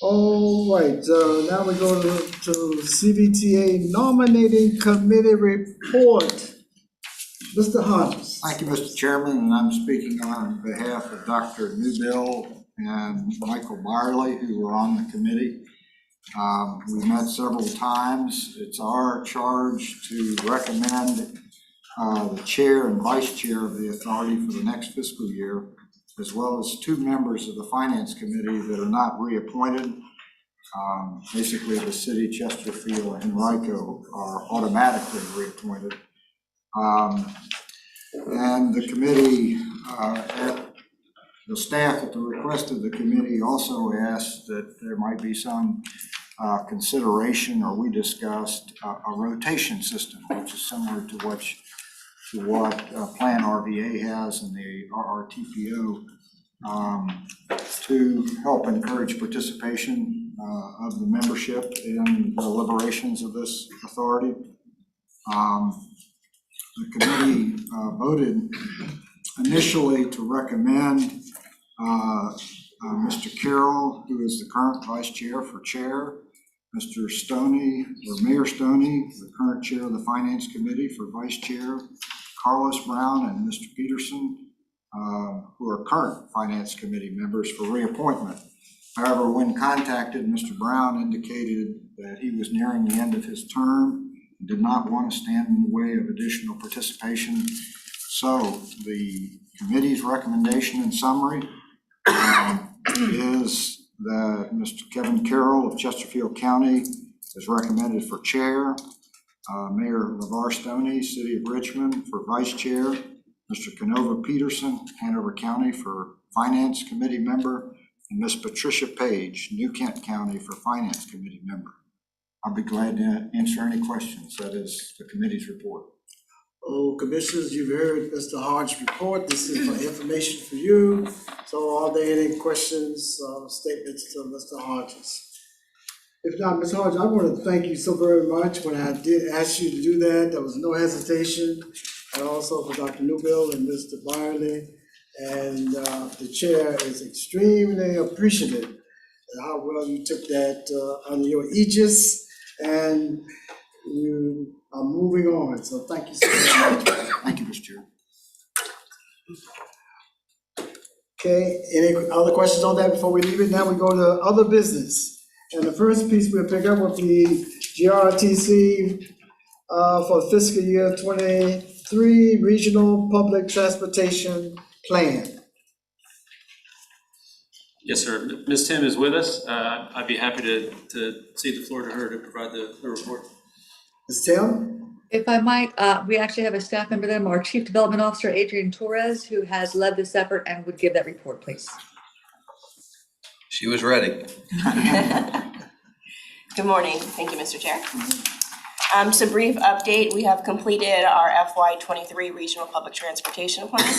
All right, now we go to Cvta nominating committee report. Mr. Hodges. Thank you, Mr. Chairman, and I'm speaking on behalf of Dr. Newbill and Michael Byerly, who were on the committee. We met several times. It's our charge to recommend the chair and vice chair of the authority for the next fiscal year, as well as two members of the finance committee that are not reappointed. Basically, the city, Chesterfield, and Henrico are automatically reappointed. And the committee, the staff at the request of the committee also asked that there might be some consideration, or we discussed a rotation system, which is similar to what Plan RVA has and the RRTPO, to help encourage participation of the membership in the deliberations of this authority. The committee voted initially to recommend Mr. Carroll, who is the current vice chair, for chair, Mr. Stoney, or Mayor Stoney, the current chair of the finance committee, for vice chair, Carlos Brown and Mr. Peterson, who are current finance committee members, for reappointment. However, when contacted, Mr. Brown indicated that he was nearing the end of his term, did not want to stand in the way of additional participation. So the committee's recommendation in summary is that Mr. Kevin Carroll of Chesterfield County is recommended for chair, Mayor LeVar Stoney, City of Richmond, for vice chair, Mr. Canova Peterson, Hanover County, for finance committee member, and Ms. Patricia Page, New Kent County, for finance committee member. I'll be glad to answer any questions. That is the committee's report. Oh, commissioners, you've heard Mr. Hodges' report. This is for information for you. So are there any questions, statements to Mr. Hodges? If not, Ms. Hodges, I want to thank you so very much. When I did ask you to do that, there was no hesitation. And also for Dr. Newbill and Mr. Byerly. And the chair is extremely appreciative of how well you took that under your aegis, and you are moving on. So thank you so much. Thank you, Mr. Chair. Okay, any other questions on that before we leave it? Now we go to other business. And the first piece we'll pick up will be GRTC for fiscal year 23 Regional Public Transportation Plan. Yes, sir. Ms. Tim is with us. I'd be happy to cede the floor to her to provide the report. Ms. Tim? If I might, we actually have a staff member there, our Chief Development Officer, Adrian Torres, who has led this effort and would give that report, please. She was ready. Good morning. Thank you, Mr. Chair. Just a brief update. We have completed our FY23 Regional Public Transportation Plan.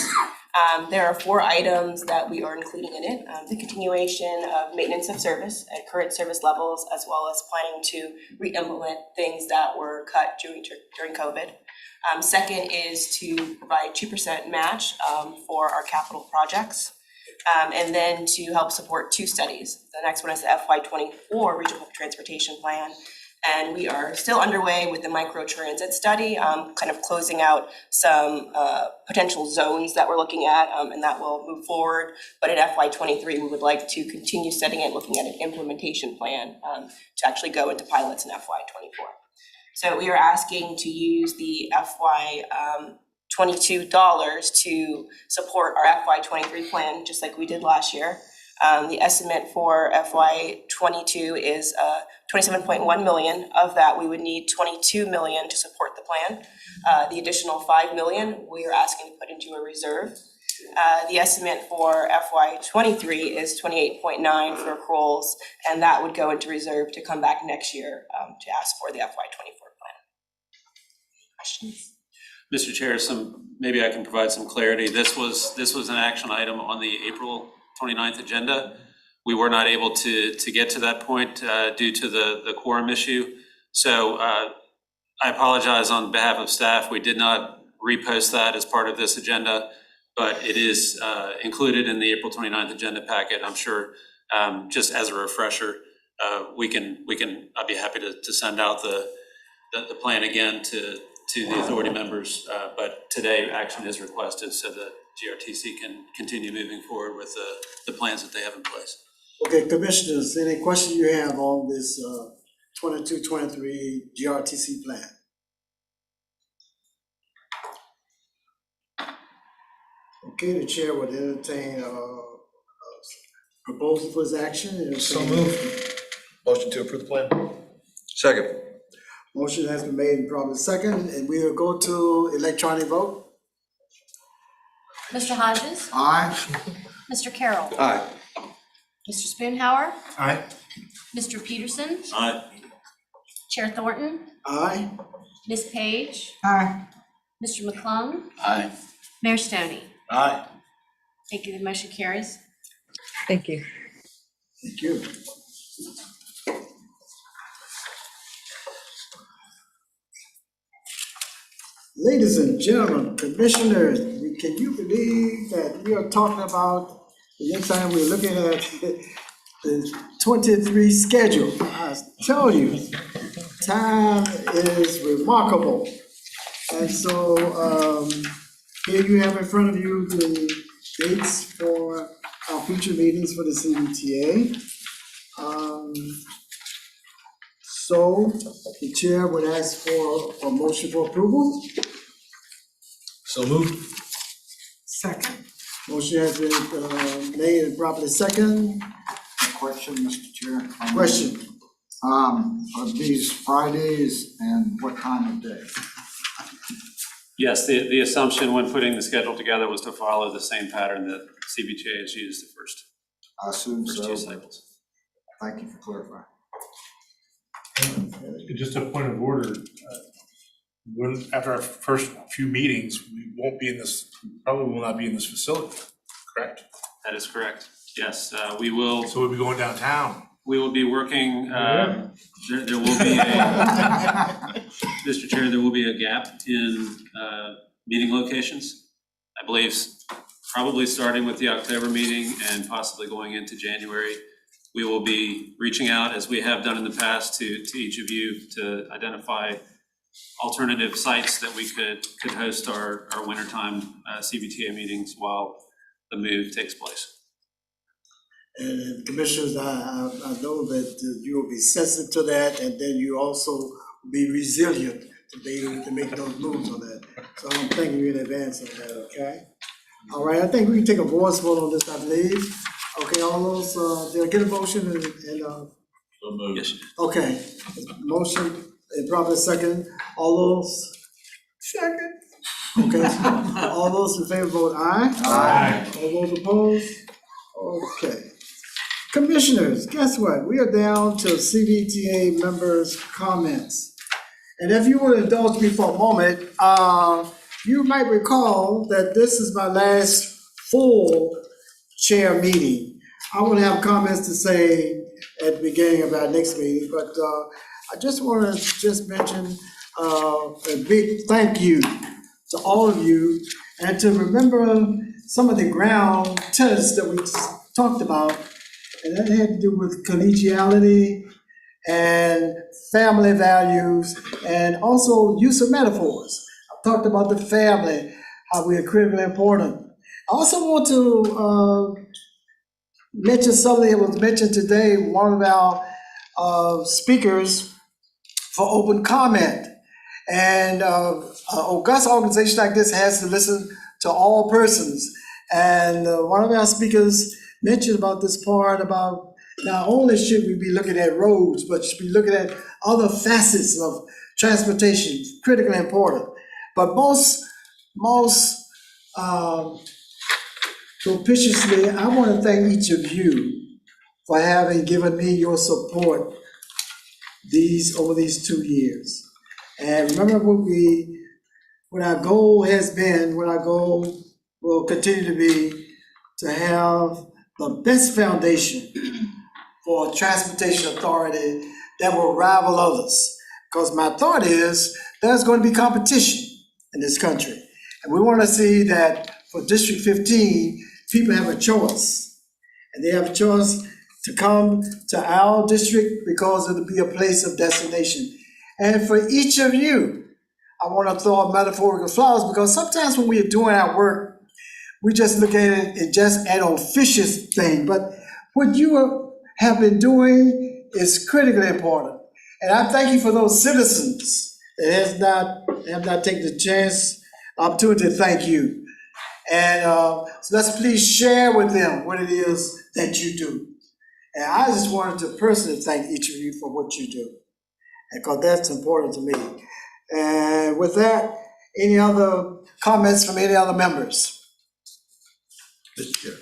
There are 4 items that we are including in it. The continuation of maintenance of service at current service levels, as well as planning to re-implement things that were cut during COVID. Second is to provide 2% match for our capital projects. And then to help support 2 studies. The next one is the FY24 Regional Public Transportation Plan. And we are still underway with the microtransit study, kind of closing out some potential zones that we're looking at, and that will move forward. But in FY23, we would like to continue studying it, looking at an implementation plan to actually go into pilots in FY24. So we are asking to use the FY22 dollars to support our FY23 plan, just like we did last year. The estimate for FY22 is 27.1 million. Of that, we would need 22 million to support the plan. The additional 5 million we are asking to put into a reserve. The estimate for FY23 is 28.9 for accruals, and that would go into reserve to come back next year to ask for the FY24 plan. Questions? Mr. Chair, maybe I can provide some clarity. This was an action item on the April 29th agenda. We were not able to get to that point due to the quorum issue. So I apologize on behalf of staff. We did not repost that as part of this agenda, but it is included in the April 29th agenda packet. I'm sure just as a refresher, I'd be happy to send out the plan again to the authority members, but today action is requested so that GRTC can continue moving forward with the plans that they have in place. Okay, commissioners, any questions you have on this 22-23 GRTC plan? Okay, the chair would entertain a proposal for this action. So moved. Motion to approve the plan. Second. Motion has been made and probably second, and we will go to electronic vote. Mr. Hodges? Aye. Mr. Carroll? Aye. Mr. Spoonhour? Aye. Mr. Peterson? Aye. Chair Thornton? Aye. Ms. Page? Aye. Mr. McClung? Aye. Mayor Stoney? Aye. Thank you. The motion carries. Thank you. Thank you. Ladies and gentlemen, commissioners, can you believe that we are talking about the next time we're looking at the 23 schedule? I tell you, time is remarkable. And so here you have in front of you the dates for our future meetings for the Cbta. So the chair would ask for a motion for approval. So moved. Second. Motion has been made and properly second. Question, Mr. Chair. Question. Are these Fridays and what time of day? Yes, the assumption when putting the schedule together was to follow the same pattern that Cbta has used the first I assume so. 2 cycles. Thank you for clarifying. Just a point of order, after our first few meetings, we probably will not be in this facility, correct? That is correct. Yes, we will. So we'll be going downtown. We will be working, there will be Mr. Chair, there will be a gap in meeting locations. I believe probably starting with the October meeting and possibly going into January. We will be reaching out, as we have done in the past, to each of you to identify alternative sites that we could host our wintertime CBTA meetings while the move takes place. And commissioners, I know that you will be sensitive to that, and then you also be resilient to be able to make those moves on that. So I'm thanking you in advance on that, okay? All right, I think we can take a voice vote on this, I believe. Okay, all those, did I get a motion and So moved. Yes. okay, motion and probably second, all those? Second. Okay, all those in favor vote aye. Aye. All those opposed? Okay. Commissioners, guess what? We are down to CBTA members' comments. And if you would indulge me for a moment, you might recall that this is my last full chair meeting. I will have comments to say at the beginning of our next meeting, but I just want to just mention a big thank you to all of you, and to remember some of the ground tenets that we talked about, and that had to do with collegiality and family values, and also use of metaphors. I talked about the family, how we are critically important. I also want to mention something that was mentioned today, one of our speakers for open comment. And an august organization like this has to listen to all persons. And one of our speakers mentioned about this part about not only should we be looking at roads, but should be looking at other facets of transportation, critically important. But most propitiously, I want to thank each of you for having given me your support over these 2 years. And remember what our goal has been, what our goal will continue to be, to have the best foundation for a transportation authority that will rival others. Because my thought is there's going to be competition in this country. And we want to see that for District 15, people have a choice. And they have a choice to come to our district because it'll be a place of destination. And for each of you, I want to throw out metaphorical flowers, because sometimes when we are doing our work, we just look at it just an officious thing. But what you have been doing is critically important. And I thank you for those citizens that have not taken the opportunity to thank you. And so let's please share with them what it is that you do. And I just wanted to personally thank each of you for what you do, because that's important to me. And with that, any other comments from any other members? Mr. Chair.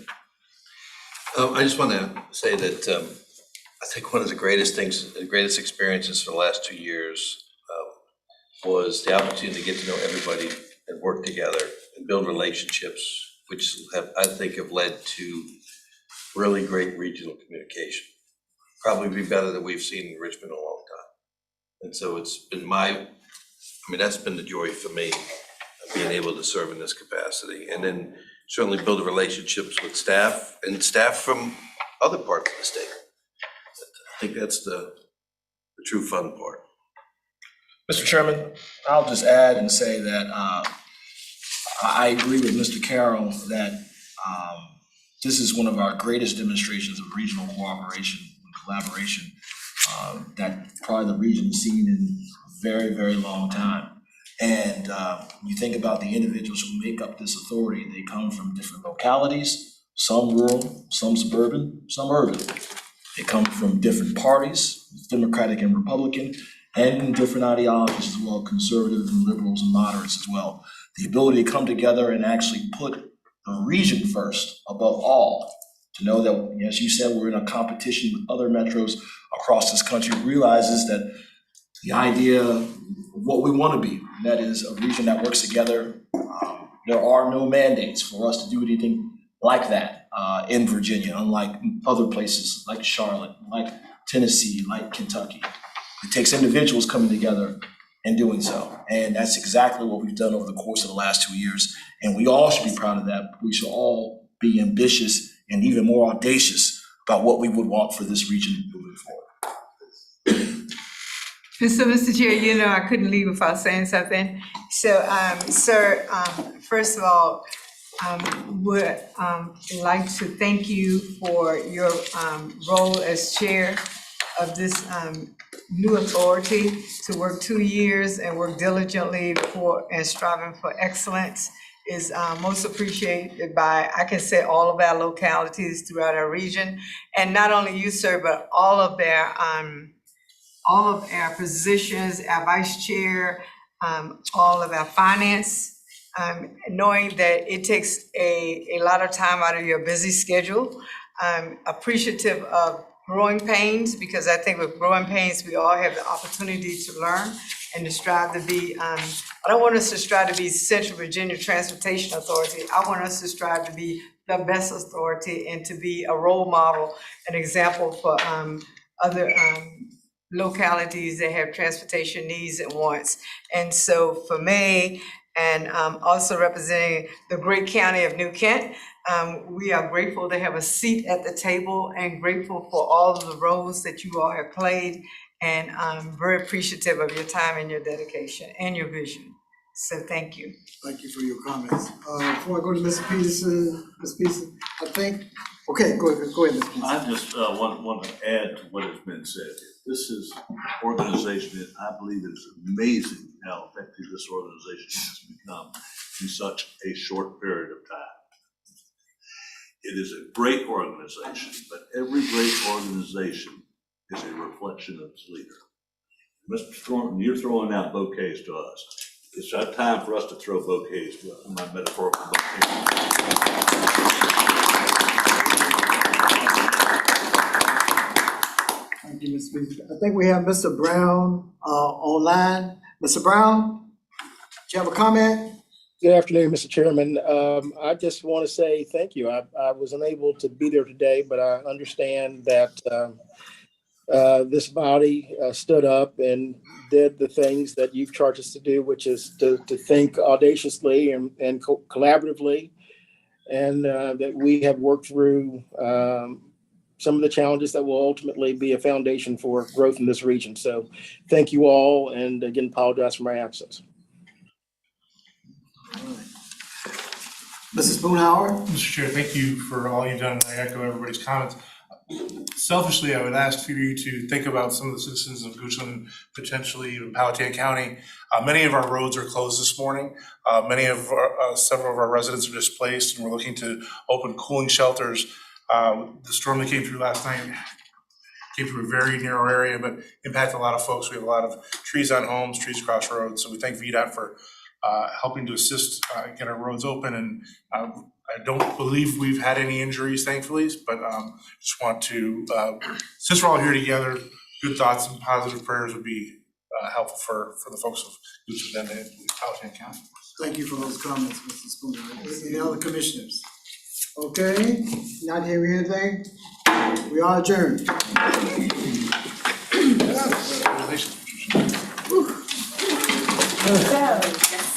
I just want to say that I think one of the greatest things, the greatest experiences for the last 2 years was the opportunity to get to know everybody and work together and build relationships, which I think have led to really great regional communication. Probably be better than we've seen in Richmond in a long time. And so it's been that's been the joy for me, being able to serve in this capacity. And then certainly build relationships with staff and staff from other parts of the state. I think that's the true fun part. Mr. Chairman, I'll just add and say that I agree with Mr. Carroll that this is one of our greatest demonstrations of regional cooperation and collaboration that probably the region's seen in a very, very long time. And when you think about the individuals who make up this authority, they come from different localities, some rural, some suburban, some urban. They come from different parties, Democratic and Republican, and different ideologies as well, conservatives and liberals and moderates as well. The ability to come together and actually put the region first above all, to know that, as you said, we're in a competition with other metros across this country, realizes that the idea of what we want to be, and that is a region that works together. There are no mandates for us to do anything like that in Virginia, unlike other places like Charlotte, like Tennessee, like Kentucky. It takes individuals coming together in doing so. And that's exactly what we've done over the course of the last 2 years. And we all should be proud of that. We should all be ambitious and even more audacious about what we would want for this region moving forward. And so, Mr. Chair, you know, I couldn't leave without saying something. So, sir, first of all, would like to thank you for your role as chair of this new authority, to work 2 years and work diligently for and striving for excellence is most appreciated by, I can say, all of our localities throughout our region. And not only you, sir, but all of our positions, our vice chair, all of our finance, knowing that it takes a lot of time out of your busy schedule. I'm appreciative of growing pains, because I think with growing pains, we all have the opportunity to learn and to strive to be, I don't want us to strive to be Central Virginia Transportation Authority. I want us to strive to be the best authority and to be a role model, an example for other localities that have transportation needs and wants. And so for me, and also representing the great county of New Kent, we are grateful to have a seat at the table and grateful for all of the roles that you all have played, and I'm very appreciative of your time and your dedication and your vision. So thank you. Thank you for your comments. Before I go to Mr. Peterson, I think, okay, go ahead, Ms. Peterson. I just want to add to what has been said. This is an organization that I believe is amazing how effective this organization has become in such a short period of time. It is a great organization, but every great organization is a reflection of its leader. Mr. Thornton, you're throwing out bouquets to us. It's time for us to throw bouquets, my metaphorical bouquets. Thank you, Ms. Peterson. I think we have Mr. Brown online. Mr. Brown, do you have a comment? Good afternoon, Mr. Chairman. I just want to say thank you. I was unable to be there today, but I understand that this body stood up and did the things that you've charged us to do, which is to think audaciously and collaboratively, and that we have worked through some of the challenges that will ultimately be a foundation for growth in this region. So thank you all, and again, apologize for my absence. Mrs. Boonhauer? Mr. Chair, thank you for all you've done, and I echo everybody's comments. Selfishly, I would ask for you to think about some of the citizens of Goochland and potentially even Powhatan County. Many of our roads are closed this morning. Several of our residents are displaced, and we're looking to open cooling shelters. The storm that came through last night came through a very narrow area, but impacted a lot of folks. We have a lot of trees on homes, trees across roads. So we thank VDOT for helping to assist get our roads open. And I don't believe we've had any injuries, thankfully, but just want to, since we're all here together, good thoughts and positive prayers would be helpful for the folks of Goochland and Powhatan County. Thank you for those comments, Mr. Spooner. Any other commissioners? Okay, not hearing anything, we are adjourned. Congratulations.